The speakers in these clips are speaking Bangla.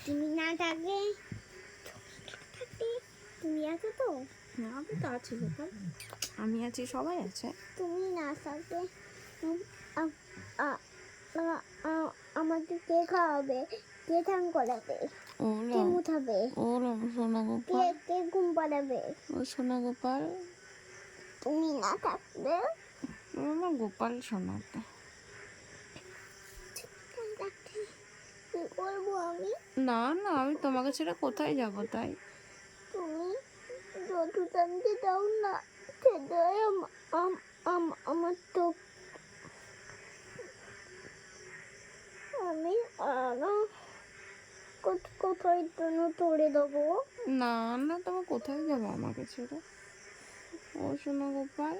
তুমি না থাকলে তুমি আছো তো? আমি তো আছি গোপাল, আমি আছি, সবাই আছে। তুমি না থাকলে আমাকে কে খাওয়াবে, কে ঠাং করাবে, কে মুথাবে, সোনা গোপাল, কে ঘুম পাড়াবে? ও সোনা গোপাল, তুমি না থাকলে আমার গোপাল সোনাটা। কি করবো আমি? না না, আমি তোমাকে ছেড়ে কোথায় যাব? তাই তুমি যত টানতে দাও না, সেটাই আমার তো আমি আরো কোথায় জন্য তোড়ে দেবো। না না, তুমি কোথায় যাবো আমাকে ছেড়ে? ও সোনা গোপাল,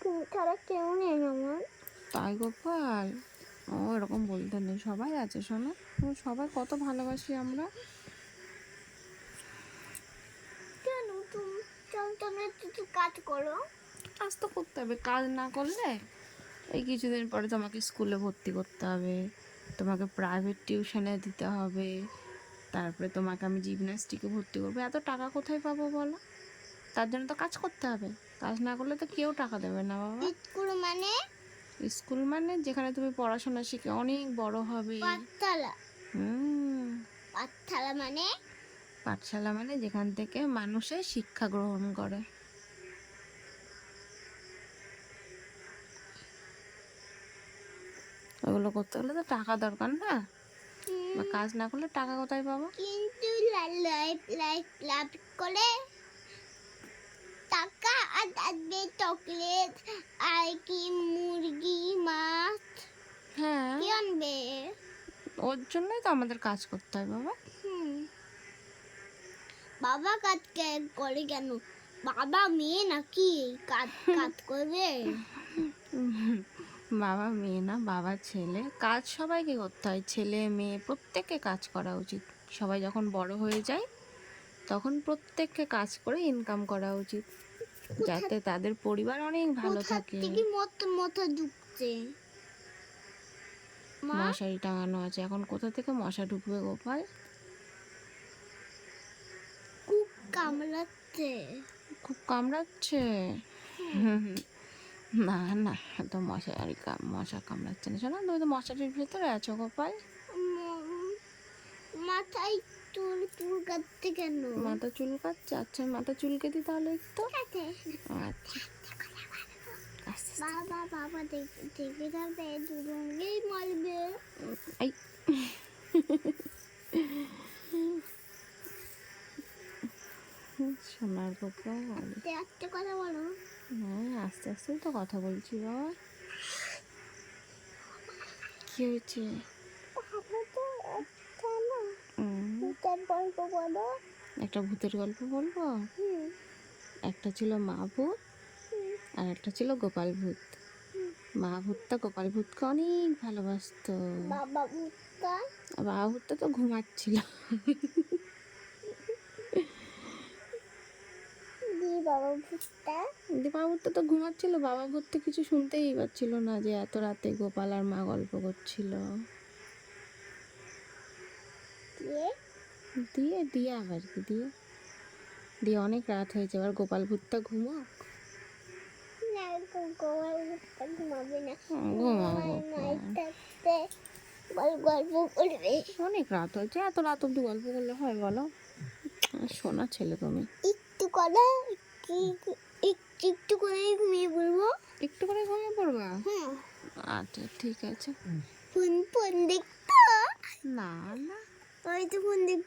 তুমি ছাড়া কেউ নেই আমার। তাই গোপাল, ও এরকম বলতে নেই, সবাই আছে সোনা, সবাই কত ভালোবাসি আমরা। কেন তুমি তোমরা কিছু কাজ করো? কাজ তো করতে হবে, কাজ না করলে এই কিছুদিন পরে তোমাকে স্কুলে ভর্তি করতে হবে, তোমাকে প্রাইভেট টিউশনে দিতে হবে, তারপরে তোমাকে আমি জিমন্যাস্টিকে ভর্তি করবো। এত টাকা কোথায় পাবো বলো? তার জন্য তো কাজ করতে হবে, কাজ না করলে তো কেউ টাকা দেবে না বাবা। স্কুল মানে? স্কুল মানে যেখানে তুমি পড়াশোনা শিখে অনেক বড় হবে। পাঠশালা? হুম, পাঠশালা মানে? পাঠশালা মানে যেখান থেকে মানুষের শিক্ষা গ্রহণ করে। ওগুলো করতে হলে তো টাকা দরকার না, বা কাজ না করলে টাকা কোথায় পাবো? কিন্তু লাভ করে টাকা আর আসবে চকলেট আর কি মুরগি মাছ। হ্যাঁ, কি আনবে? ওর জন্যই তো আমাদের কাজ করতে হয় বাবা। বাবা কাজ করে কেন? বাবা মেয়ে নাকি কাজ কাজ করবে? বাবা মেয়ে না, বাবা ছেলে, কাজ সবাইকে করতে হয়, ছেলে মেয়ে প্রত্যেককে কাজ করা উচিত। সবাই যখন বড় হয়ে যায় তখন প্রত্যেককে কাজ করে ইনকাম করা উচিত, যাতে তাদের পরিবার অনেক ভালো থাকে। থেকে মতো ঢুকছে মা? মশারি টাঙানো আছে, এখন কোথা থেকে মশা ঢুকবে গোপাল? খুব কামড়াচ্ছে। খুব কামড়াচ্ছে? না না, তো মশা কামড়াচ্ছে না, শোনো, তুমি তো মশারির ভেতরে আছো গোপাল। মাথায় চুল কাটতে কেন? মাথা চুলকাচ্ছে? আচ্ছা, মাথা চুলকে দিই তাহলে একটু। আচ্ছা, বাবা দেখে থাকবে, দুজনকেই মারবে। এই সোনার গোপাল, একটা কথা বলো। হ্যাঁ, আস্তে আস্তেই তো কথা বলছি বাবা। কি হয়েছে? গল্প বলো। একটা ভূতের গল্প বলবো। একটা ছিল মা ভূত আর একটা ছিল গোপাল ভূত। মা ভূতটা গোপাল ভূতকে অনেক ভালোবাসতো। বাবা ভূতটা? বাবা ভূতটা তো ঘুমাচ্ছিল। বাবা ভূতটা বাবা ভূতটা তো ঘুমাচ্ছিল, বাবা ভূত তো কিছু শুনতেই পাচ্ছিল না যে এত রাতে গোপাল আর মা গল্প করছিল। দিয়ে দিয়ে আবার কি দিয়ে দিয়ে অনেক রাত হয়েছে, এবার গোপাল ভূতটা ঘুমাক। না, গোপাল ভূতটা ঘুমাবে না। ঘুমাবো, গল্প করবে। অনেক রাত হয়েছে, এত রাত অব্দি গল্প করলে হয় বলো? শোনা ছেলে তুমি, একটু করে একটু করে ঘুমিয়ে পড়বো। একটু করে ঘুমিয়ে পড়বা? আচ্ছা ঠিক আছে। ফোন দেখতো? না না, ওই তো ফোন দেখতো।